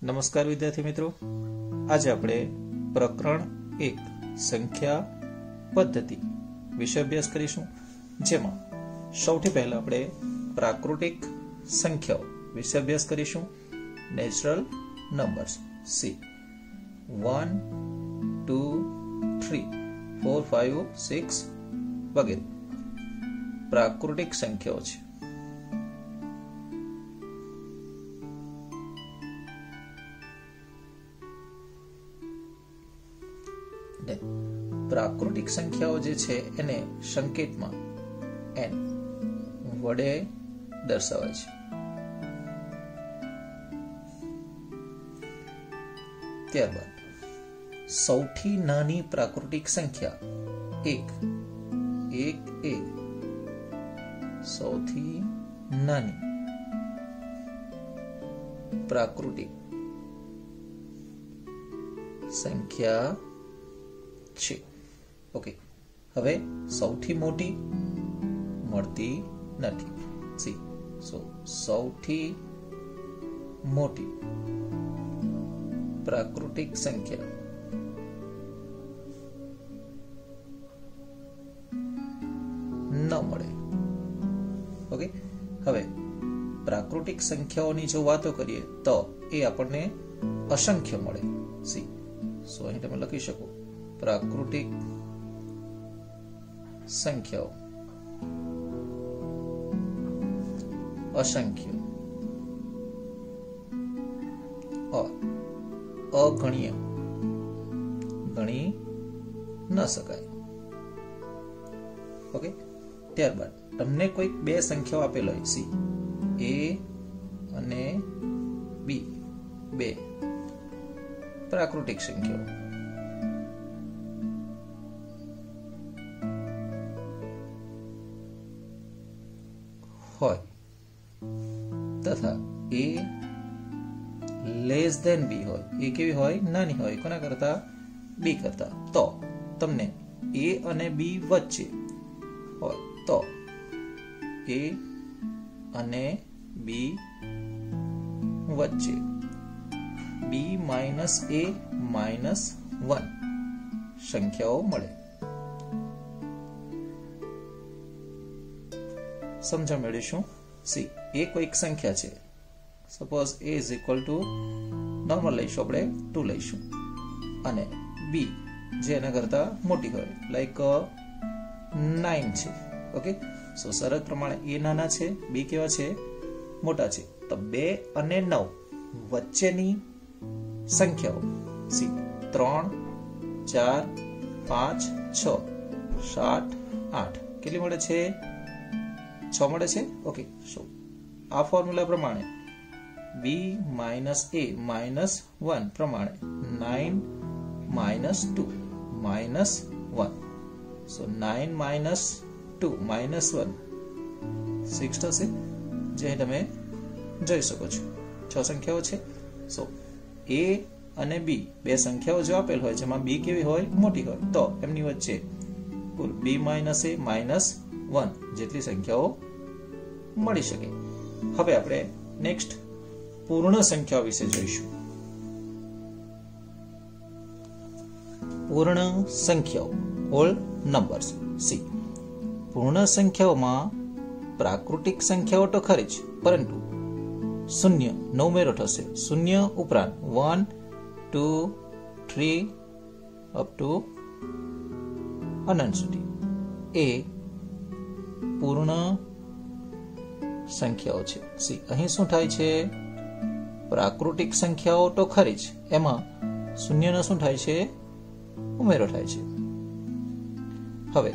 નમસ્કાર વિદ્યાર્થી મિત્રો, આજે આપણે પ્રકરણ 1 સંખ્યા પદ્ધતિ વિશે અભ્યાસ કરીશું, જેમાં સૌથી પહેલા આપણે પ્રાકૃતિક સંખ્યાઓ વિશે અભ્યાસ કરીશું. નેચરલ નંબર્સ સી 1, 2, 3, 4, 5, 6 વગેરે પ્રાકૃતિક સંખ્યાઓ છે. પ્રાકૃતિક સંખ્યાઓ જે છે એને સંકેતમાં n વડે દર્શાવાય છે. ત્યારબાદ સૌથી નાની પ્રાકૃતિક સંખ્યા 1 એ સૌથી નાની પ્રાકૃતિક સંખ્યા છે. ઓકે, હવે સૌથી મોટી મળતી નથી. સી સૌથી મોટી પ્રાકૃતિક સંખ્યા ન મળે. ઓકે, હવે પ્રાકૃતિક સંખ્યાઓની જો વાતો કરીએ તો એ આપણને અસંખ્ય મળે. સી અહીં તમે લખી શકો પ્રાકૃતિક સંખ્યાઓ અસંખ્ય અગણ્ય ગણી ન શકાય. ઓકે, ત્યારબાદ તમને કોઈક બે સંખ્યાઓ આપેલો હોય સી એ અને બી, બે પ્રાકૃતિક સંખ્યાઓ. હોય તથા એ લેસ ધેન બી હોય, એ કેવી હોય? નાની હોય. કોના કરતા? બી કરતા. તો તમને એ અને બી વચ્ચે હોય તો એ અને બી વચ્ચે બી માઇનસ એ માઇનસ 1 સંખ્યાઓ મળે. સમજણ મેળવીશું. સી એ કોઈક સંખ્યા છે, suppose A is equal to normal લઈશું, આપણે 2 લઈશું, અને બી જે એના કરતા મોટી હોય લાઈક 9 છે. ઓકે, શરત પ્રમાણે એ નાના છે, બી કેવા છે? મોટા છે. તો 2 અને 9 વચ્ચેની સંખ્યાઓ સી 3, 4, 5, 6, 7, 8 કેટલી મળે છે? 6 મળે છે. ઓકે, આ ફોર્મ્યુલા પ્રમાણે બી માઇનસ એ માઇનસ 1 પ્રમાણે 9 માઇનસ 2 માઇનસ 1. 9 માઇનસ 2 માઇનસ 1 6 થશે, જે તમે જોઈ શકો છો. 6 સંખ્યાઓ છે. એ અને બી બે સંખ્યાઓ જો આપેલ હોય જેમાં બી કેવી હોય? મોટી હોય, તો એમની વચ્ચે કુલ બી માઇનસ એ માઇનસ 1 જેટલી સંખ્યાઓ મળી શકે. હવે આપણે નેક્સ્ટ પૂર્ણ સંખ્યાઓ વિશે જોઈશું. પૂર્ણ સંખ્યાઓ હોલ નંબર્સ સી પૂર્ણ સંખ્યાઓમાં પ્રાકૃતિક સંખ્યાઓ તો ખરી જ, પરંતુ શૂન્ય નો ઉમેરો થશે. શૂન્ય ઉપરાંત 1, 2, 3 અપ ટુ અનંત સુધી એ પૂર્ણ સંખ્યાઓ છે. સી અહીં શું થાય છે? પ્રાકૃતિક સંખ્યાઓ તો ખરી જ, એમાં શૂન્યનો શું થાય છે? ઉમેરો થાય છે. હવે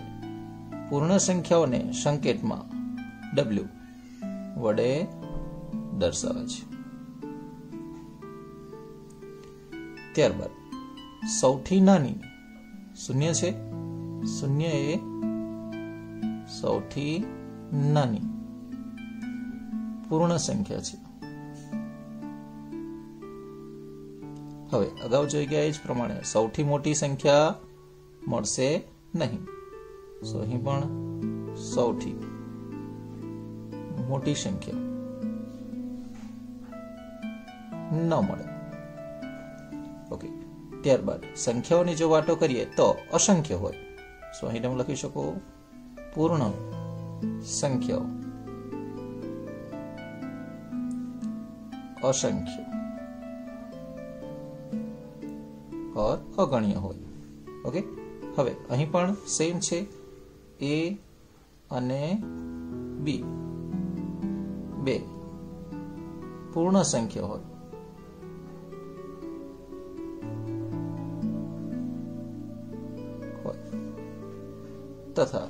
પૂર્ણ સંખ્યાઓને સંકેતમાં W વડે દર્શાવે છે. ત્યારબાદ સૌથી નાની શૂન્ય છે. શૂન્ય એ સૌથી નાની પૂર્ણ સંખ્યા છે. હવે અગાઉ જોઈ ગયા એ જ પ્રમાણે સૌથી મોટી સંખ્યા મળશે નહીં. અહીં પણ સૌથી મોટી સંખ્યા ન મળે. ઓકે, ત્યારબાદ સંખ્યાઓની જો વાતો કરીએ તો અસંખ્ય હોય. સો અહીં તમે લખી શકો પૂર્ણ સંખ્યાઓ, અસંખ્ય और અગણ્ય હોય. ઓકે, હવે અહીં પણ સેમ છે. એ અને બી બે પૂર્ણ સંખ્યા હોય. તથા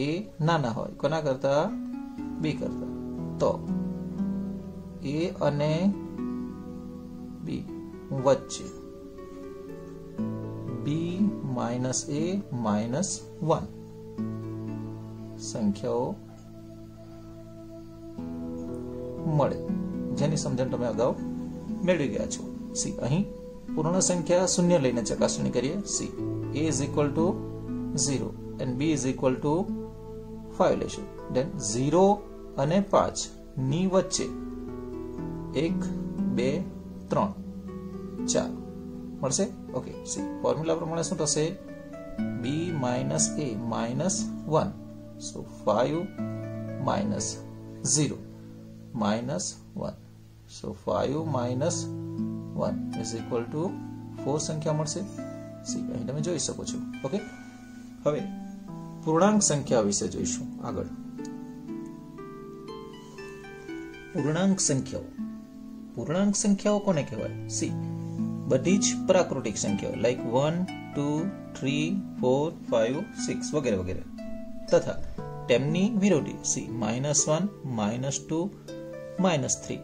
એ નાના હોય કોના કરતા? બી કરતા. તો એ અને બી વચ્ચે બી માઇનસ એ માઇનસ 1 સંખ્યાઓ મળે, જેની સમજણ તમે અગાઉ મેળવી ગયા છો. સી અહીં પૂર્ણ સંખ્યા શૂન્ય લઈને ચકાસણી કરીએ. C a is equal to 0 and b is equal to 5 લેશું. then 0 અને 5 ની વચ્ચે 1 2 3 4 મળશે. ઓકે, સી ફોર્મ્યુલા પ્રમાણે શું થશે? b minus a minus 1. so 5 minus 0 minus 1. so 5 minus 1 is equal to 4 સંખ્યા મળશે. સી અહીં તમે જોઈ શકો છો. ઓકે, હવે પૂર્ણાંક સંખ્યા વિશે જોઈશું આગળ. પૂર્ણાંક સંખ્યાઓ. પૂર્ણાંક સંખ્યાઓ કોને કહેવાય? સી બધી જ પ્રાકૃતિક સંખ્યાઓ લાઈક 1 2 3 4 5 6 વગેરે વગેરે, તથા તેમની વિરોધી સી -1 -2 -3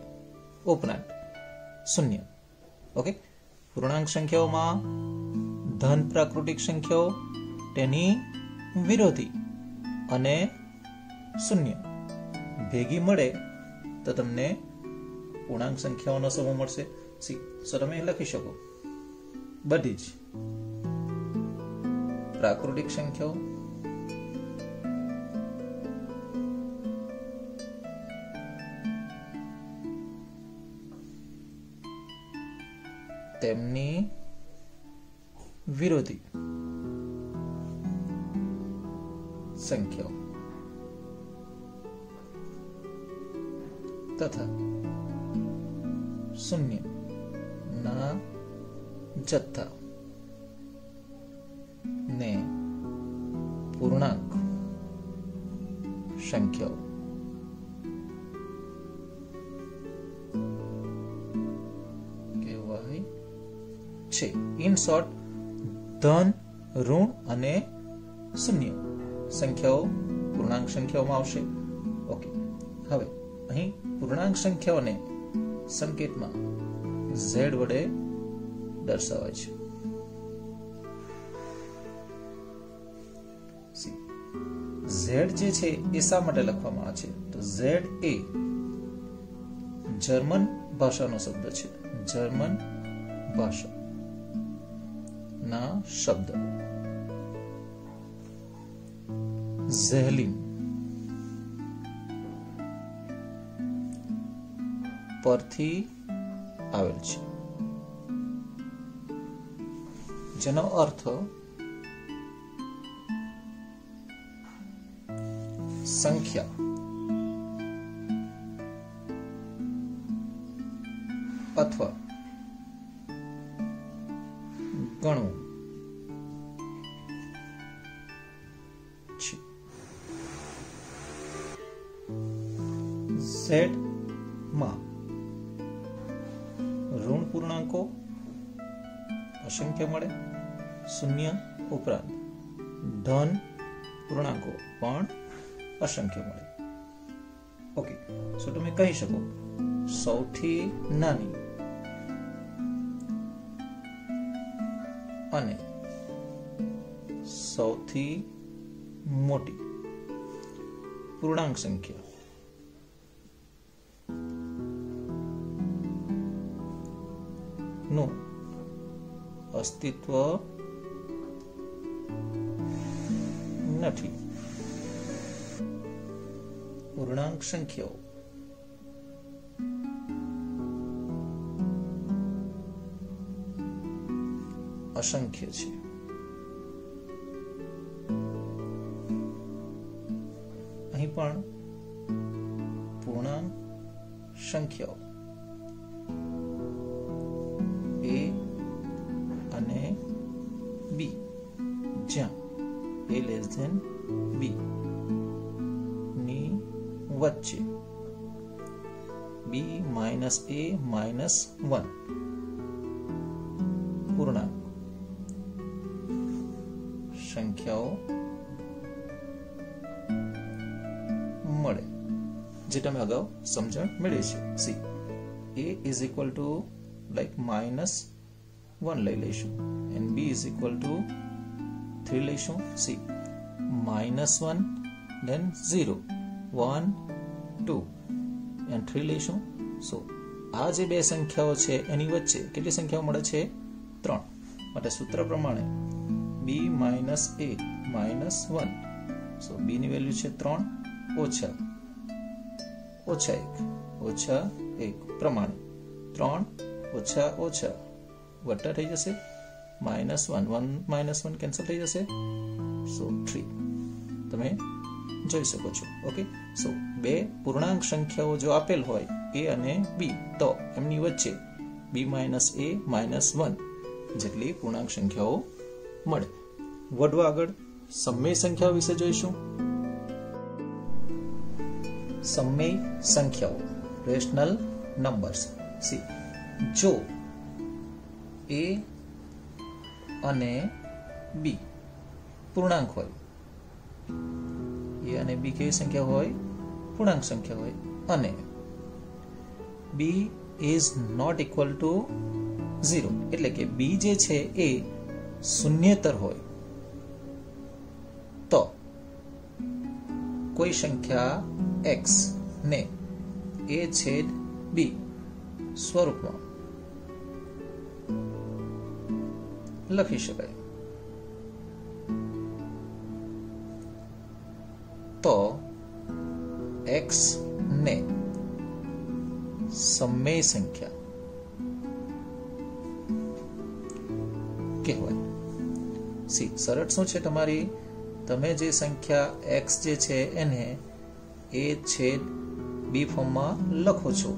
ઉપરાંત શૂન્ય. ઓકે, પૂર્ણાંક સંખ્યાઓમાં ધન પ્રાકૃતિક સંખ્યાઓ, તેની વિરોધી અને શૂન્ય ભેગી મળે તો તમને પૂર્ણાંક સંખ્યાઓનો સમૂહ મળશે. સો તમે લખી શકો બધી જ પ્રાકૃતિક સંખ્યાઓ તેમની વિરોધી સંખ્યાઓ તથા શૂન્ય ના જથ્થા ને પૂર્ણાંક સંખ્યાઓ કહેવાય છે. ઇન શોર્ટ, ધન, ઋણ અને શૂન્ય સંખ્યાઓ પૂર્ણાંક સંખ્યાઓમાં આવશે. ઓકે, હવે અહીં પૂર્ણાંક સંખ્યાઓને સંકેતમાં z વડે દર્શાવાય છે. z જે છે એ શા માટે લખવામાં આવે છે? તો z એ જર્મન ભાષાનો શબ્દ છે. જર્મન ભાષા ના શબ્દ ઝેલિન પરથી આવેલ છે, જેનો અર્થ સંખ્યા અથવા ગણવું છે. ઝેડ માં ઋણ પૂર્ણાંકો અસંખ્ય મળે, શૂન્ય ઉપરાંત ધન પૂર્ણાંકો પણ અસંખ્ય મળે. ઓકે, સો તમે કહી શકો સૌથી નાની અને સૌથી મોટી પૂર્ણાંક સંખ્યા નું અસ્તિત્વ નથી. પૂર્ણાંક સંખ્યાઓ અસંખ્ય છે. અહીં પણ પૂર્ણાંક સંખ્યાઓ a અને b, જ્યાં a લેસ ધેન b ની વચ્ચે b માઇનસ a માઇનસ 1 પૂર્ણાંક સંખ્યાઓ મળે, જે તમે અગાઉ સમજણ મેળવી છે. C a is equal to like -1 લઈ લઈશું and b is equal to 3 લઈશું. સી -1 then 0 1 2 and 3 લઈશું. સો આ જે બે સંખ્યાઓ છે એની વચ્ચે કેટલી સંખ્યાઓ મળે છે? 3. માટે સૂત્ર પ્રમાણે b minus a minus 1, so b ની વેલ્યુ છે 3 ઓછા 1 પ્રમાણે 3 ઓછા વત્તા થઈ જશે -1 કેન્સલ થઈ જશે, સો 3 તમે જોઈ શકો છો. ઓકે, સો બે પૂર્ણાંક સંખ્યાઓ જો આપેલ હોય a અને b, તો એમની વચ્ચે b માઇનસ a માઇનસ 1 જેટલી પૂર્ણાંક સંખ્યાઓ મળે. વધુ આગળ સમમેય સંખ્યાઓ વિશે જોઈશું. સમમેય સંખ્યાઓ રેશનલ નંબર્સ. સી જો a અને b પૂર્ણાંક હોય, a અને b કેવી સંખ્યા હોય? પૂર્ણાંક સંખ્યા હોય, અને b is not equal to 0, એટલે કે b જે છે એ શૂન્યેતર હોય, તો કોઈ સંખ્યા x ને a છેદ b સ્વરૂપમાં લખી શકાય. તો x ને સમમેય સંખ્યા કહેવાય. સી શરત શું છે તમારી? તમે જે સંખ્યા x જે છે એને a છેદ b ફોર્મમાં લખો છો,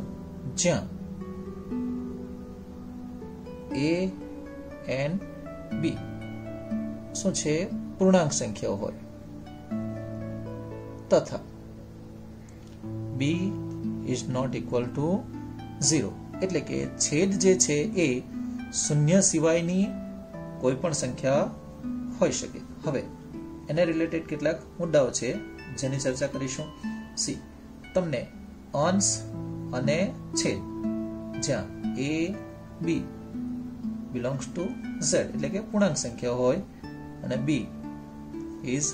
જ્યાં a and b શું છે? પૂર્ણાંક સંખ્યાઓ હોય, તથા b is not equal to 0, એટલે કે છેદ જે છે એ શૂન્ય સિવાયની કોઈ પણ સંખ્યા હોઈ શકે. હવે એને રિલેટેડ કેટલાક મુદ્દાઓ છે જેની ચર્ચા કરીશું. સી તમને અંશ અને છેદ, જ્યાં a b belongs to z એટલે કે પૂર્ણાંક સંખ્યા હોય અને b is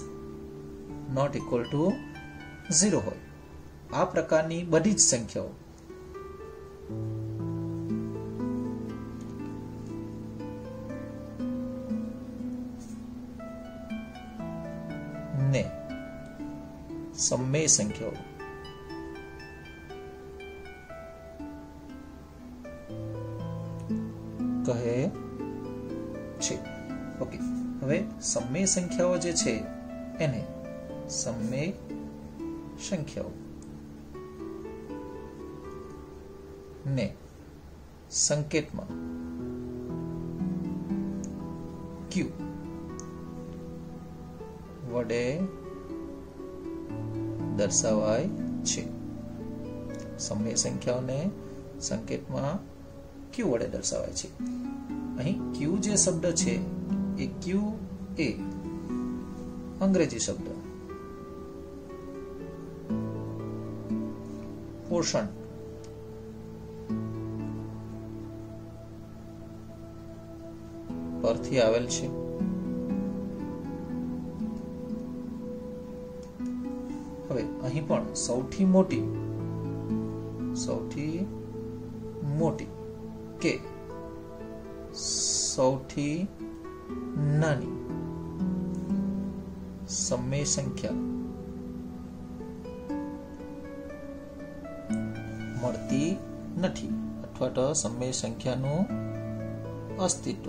not equal to 0 હોય, આ પ્રકારની બધી જ સંખ્યાઓ ને સમમેય સંખ્યાઓ કહે છે. ઓકે, હવે સમમેય સંખ્યાઓ જે છે એને સમમેય સંખ્યાઓ ને સંકેતમાં q વડે દર્શાવાય છે. સમમેય સંખ્યાઓને સંકેતમાં q વડે દર્શાવાય છે. અહીં q જે શબ્દ છે એ q એ અંગ્રેજી શબ્દ પોષણ પરથી આવેલ છે. હવે અહીં પણ સૌથી મોટી કે સૌથી નાની સમમેય સંખ્યા મળતી નથી, અથવા તો સમમેય સંખ્યાનું અસ્તિત્વ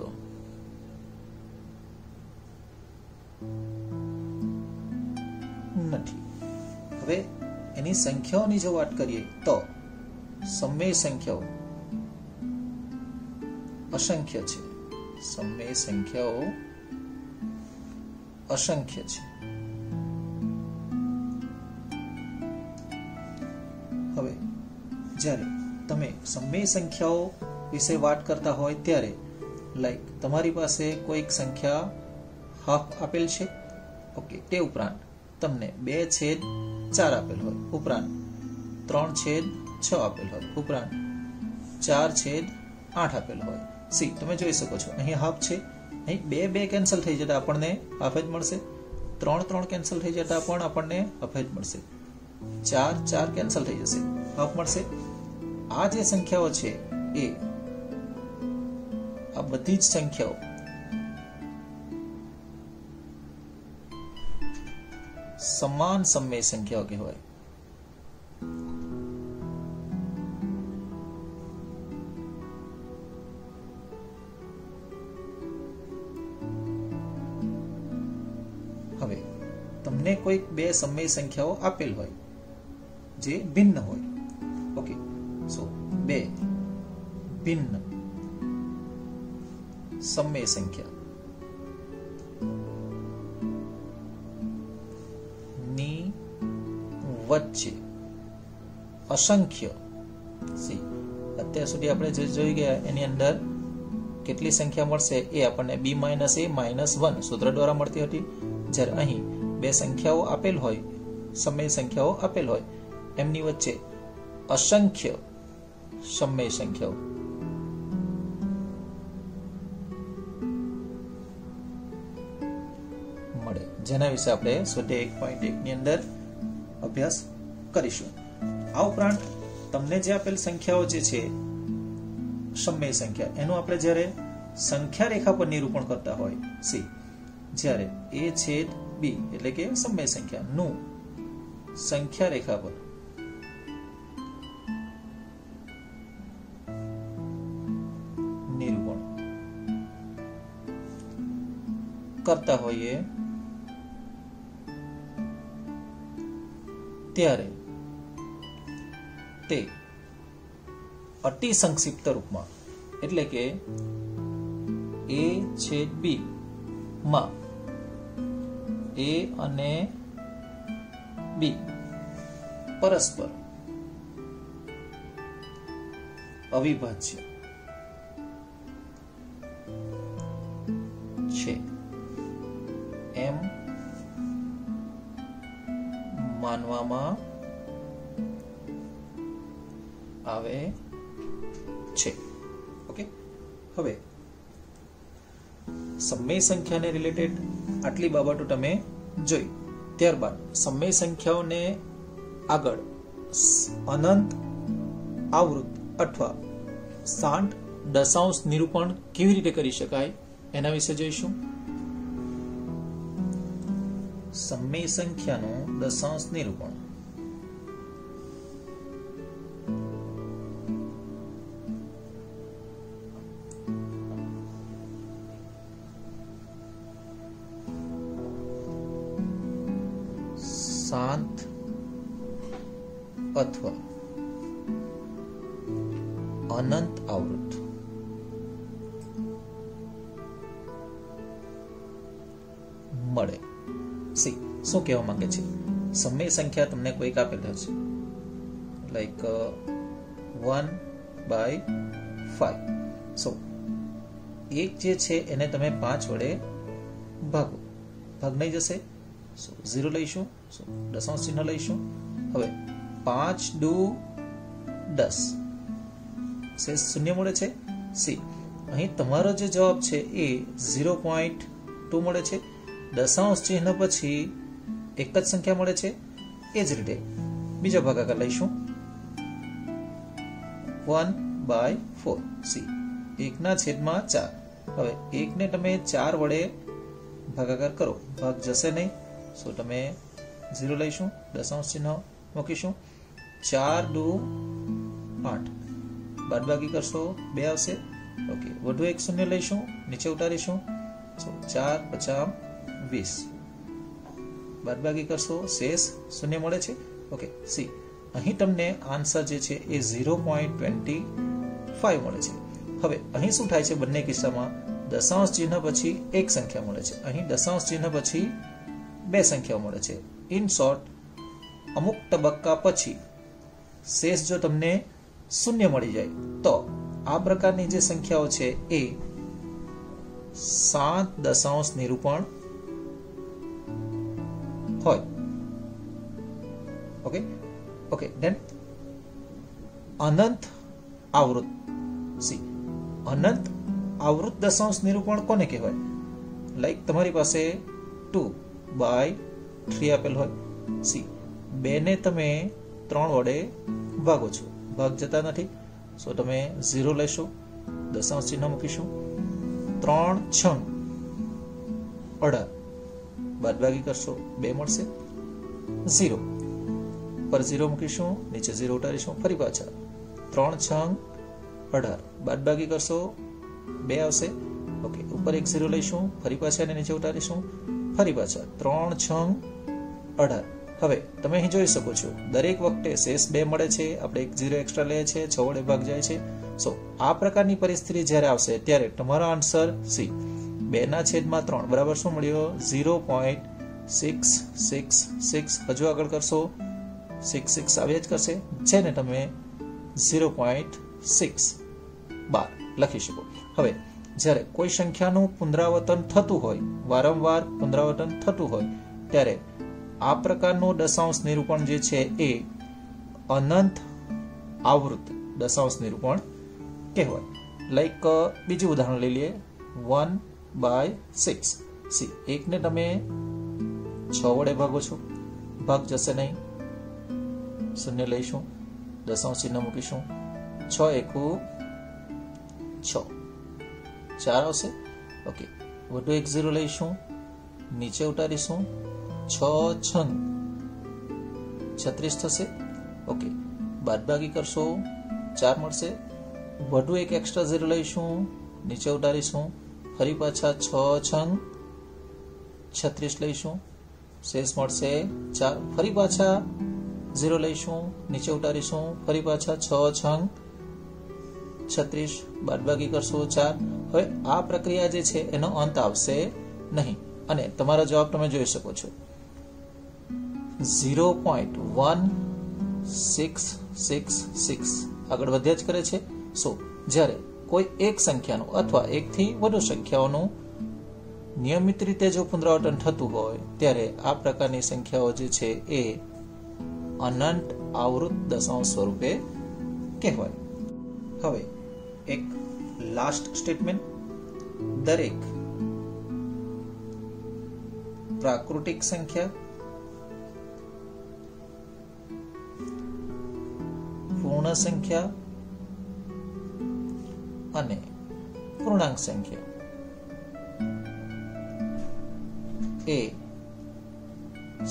નથી. હવે એની સંખ્યાઓની જો વાત કરીએ તો સમમેય સંખ્યાઓ અસંખ્ય છે. સમમેય સંખ્યાઓ અસંખ્ય છે. હવે જ્યારે તમે સમમેય સંખ્યાઓ વિશે વાત કરતા હોય ત્યારે લાઈક તમારી પાસે કોઈક સંખ્યા હાફ આપેલ છે, ઓકે, તે ઉપરાંત તમને 2/4 આપેલ હોય, ઉપરાંત 3/6 આપેલ હોય, ઉપરાંત 4/8 આપેલ હોય. તમે જોઈ શકો છો અહીં હાફ છે, અહીં 2 કેન્સલ થઈ જતા આપણને હાફ જ મળશે, 3 કેન્સલ થઈ જતા પણ આપણને હાફ જ મળશે, 4 કેન્સલ થઈ જશે, હાફ મળશે. આ જે સંખ્યાઓ છે એ આ બધી જ સંખ્યાઓ સમાન સમમેય સંખ્યાઓ કહેવાય. હવે તમને કોઈક 2 સમમેય સંખ્યાઓ આપેલ હોય જે ભિન્ન હોય, ઓકે, સો 2 ભિન્ન સમમેય સંખ્યા ની વચ્ચે અસંખ્ય અત્યાર સુધી આપણે જે જોઈ ગયા એની અંદર કેટલી સંખ્યા મળશે એ આપણને b - a - 1 સૂત્ર દ્વારા મળતી હતી. જ્યારે અહીં 2 સંખ્યાઓ આપેલ હોય, સમમેય સંખ્યાઓ આપેલ હોય, એમની વચ્ચે અસંખ્ય સમમેય સંખ્યાઓ મળે, જેના વિશે આપણે સ્વાધ્યાય 1.1 ની અંદર અભ્યાસ કરીશું. આ ઉપરાંત તમને જે આપેલ સંખ્યાઓ જે છે સમમેય સંખ્યા, એનું આપણે જ્યારે સંખ્યા રેખા પર નિરૂપણ કરતા હોય જ્યારે a/b એટલે કે સમમેય સંખ્યા નું સંખ્યા રેખા પર નિરૂપણ કરતા હોઈએ ત્યારે તે અતિ સંક્ષિપ્ત રૂપમાં એટલે કે a/b માં a અને b પરસ્પર અવિભાજ્ય છે એમ માનવામાં આવે છે. ઓકે, હવે સમમેય સંખ્યાને રિલેટેડ આટલી બાબતો તમે જોઈ. ત્યારબાદ સમમેય સંખ્યાઓને આગળ અનંત, આવૃત અથવા શાંત દશાંશ નિરૂપણ કેવી રીતે કરી શકાય એના વિશે જોઈશું. સમમેય સંખ્યાનું દશાંશ નિરૂપણ. શાંત અથવા અનંત આવૃત મળે. શું કહેવા માંગે છે? સમમેય સંખ્યા તમને કોઈક આપેલ હશે લાઈક 1/5. એક જે છે એને તમે 5 વડે ભાગો, ભાગ નહીં જશે, 0 લઈશું, દશાંશ ચિહ્ન લઈશું. હવે 5 દુ 10 શેષ 0 મળે છે. અહીં તમારો જે જવાબ છે એ 0.2 મળે છે. દશાંશ ચિહ્ન પછી એક જ સંખ્યા મળે છે. એ જ રીતે બીજો ભાગાકાર લઈશું 1/4. 1/4. હવે 1 ને તમે 4 વડે ભાગાકાર કરો, ભાગ જશે નહીં, તમે 0 લઈશું, દશાંશ ચિહ્ન મૂકીશું. 4 દુ 8, બાદબાકી કરશો 2 આવશે. ઓકે, વધુ એક શૂન્ય લઈશું, નીચે ઉતારીશું. 4 × 5 = 20. બાદબાકી કરશો શેષ 0 મળે છે. ઓકે, સી અહીં તમને આન્સર જે છે એ 0.25 મળે છે. હવે અહીં શું થાય છે, બંને કિસ્સામાં દશાંશ ચિહ્ન પછી એક સંખ્યા મળે છે, અહીં દશાંશ ચિહ્ન પછી બે સંખ્યાઓ મળે છે. ઇન શોર્ટ, અમુક તબક્કા પછી શેષ જો તમને 0 મળી જાય તો આ પ્રકારની જે સંખ્યાઓ છે એ 7 દશાંશ નિરૂપણ હોય. ઓકે ઓકે ધેન અનંત આવૃત. સી અનંત આવૃત દશાંશ નિરૂપણ કોને કહેવાય? લાઈક તમારી પાસે 2/3 આપેલ હોય. સી 2 ને તમે 3 વડે ભાગો છો, ભાગ જતા નથી, સો તમે 0 લેશો, દશાંશ ચિહ્ન મૂકીશું. 3 6 18 બાદબાકી કરશો 2 મળશે. 0 પર 0 મૂકીશું, નીચે 0 ઉતારીશું, ફરી પાછા 3 6 18 બાદબાકી કરશો 2 આવશે. ઓકે, ઉપર એક 0 લઈશું, ફરી પાછા એને નીચે ઉતારીશું, ફરી પાછા 3 6 18. હવે તમે અહીં જોઈ શકો છો દરેક વખતે શેષ 2 મળે છે, આપણે એક 0 એક્સ્ટ્રા લઈએ છીએ, 6 વડે ભાગ જાય છે. સો આ પ્રકારની પરિસ્થિતિ જ્યારે આવશે ત્યારે તમારો આન્સર સી 2/3 બરાબર શું મળ્યો? 0.666. હજુ આગળ કરશો 66 આવ્યા જ કરશે, જેને તમે 0.6 લખી શકો. હવે જ્યારે કોઈ સંખ્યાનું પુનરાવર્તન થતું હોય, વારંવાર પુનરાવર્તન થતું હોય, ત્યારે આ પ્રકારનું દશાંશ નિરૂપણ જે છે એ અનંત આવૃત દશાંશ નિરૂપણ કહેવાય. લાઈક બીજું ઉદાહરણ લઈ લઈએ, 1/6. સી 1 ને તમે 6 વડે ભાગો છો, ભાગ જશે નહીં, 0 લઈશું, દશાંશ ચિહ્ન મૂકીશું, 6 એકુ 6 4 આવશે. ઓકે, વધુ એક 0 લઈશું, નીચે ઉતારીશું, 6 6 36 થશે. ઓકે, બાદબાકી કરશો 4 મળશે, વધુ એક એક્સ્ટ્રા 0 લઈશું, નીચે ઉતારીશું, ફરી પાછા 6 6 36 લઈશું, શેષ મળશે 4. ફરી પાછા 0 લઈશું, નીચે ઉતારીશું, ફરી પાછા 6 6 36 બાદબાકી કરશો 4. હવે આ પ્રક્રિયા જે છે એનો અંત આવશે નહીં અને તમારો જવાબ તમે જોઈ શકો છો 0.1666. આગળ વધ્યા જ કરે છે. સો જ્યારે કોઈ એક સંખ્યાનું અથવા એકથી વધુ સંખ્યાઓનું નિયમિત રીતે જો પુનરાવર્તન થતું હોય ત્યારે આ પ્રકારની સંખ્યાઓ જે છે એ અનંત આવૃત દશાંશ સ્વરૂપે કહેવાય. હવે એક લાસ્ટ સ્ટેટમેન્ટ, દરેક પ્રાકૃતિક સંખ્યા, પૂર્ણ સંખ્યા અને પૂર્ણાંક સંખ્યા એ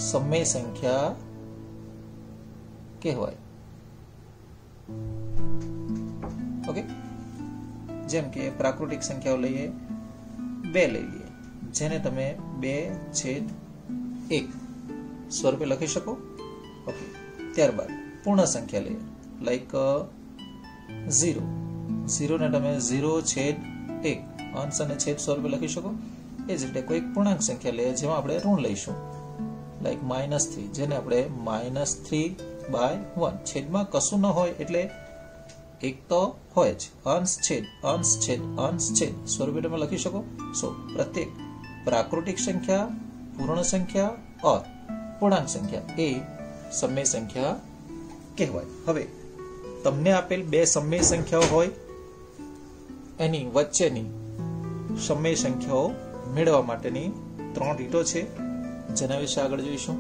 સમય સંખ્યા કહેવાય. ઓકે, જેમ કે પ્રાકૃતિક સંખ્યાઓ લઈએ, 2 લઈ લઈએ, જેને તમે 2/1 સ્વરૂપે લખી શકો. ઓકે, ત્યારબાદ પૂર્ણ સંખ્યા લઈએ, લાઈક 0 ને તમે 0/1 અંશ અને છેદ સ્વરૂપે લખી શકો. એ જ રીતે કોઈ પૂર્ણાંક સંખ્યા લઈએ જેમાં આપણે ઋણ લઈશું, લાઈક -3, જેને આપણે -3/1. છેદમાં કશું ન હોય એટલે એક તો હોય જ, અંશ છેદ અંશ છેદ અંશ છેદ સ્વરૂપે તમે લખી શકો. સો પ્રત્યેક પ્રાકૃતિક સંખ્યા, પૂર્ણ સંખ્યા और પૂર્ણાંક સંખ્યા એ સમય સંખ્યા કહેવાય. હવે તમને આપેલ 2 સમય સંખ્યાઓ હોય, એની વચ્ચેની સમય સંખ્યાઓ મેળવવા માટેની 3 રીતો છે, જેના વિશે આગળ જોઈશું.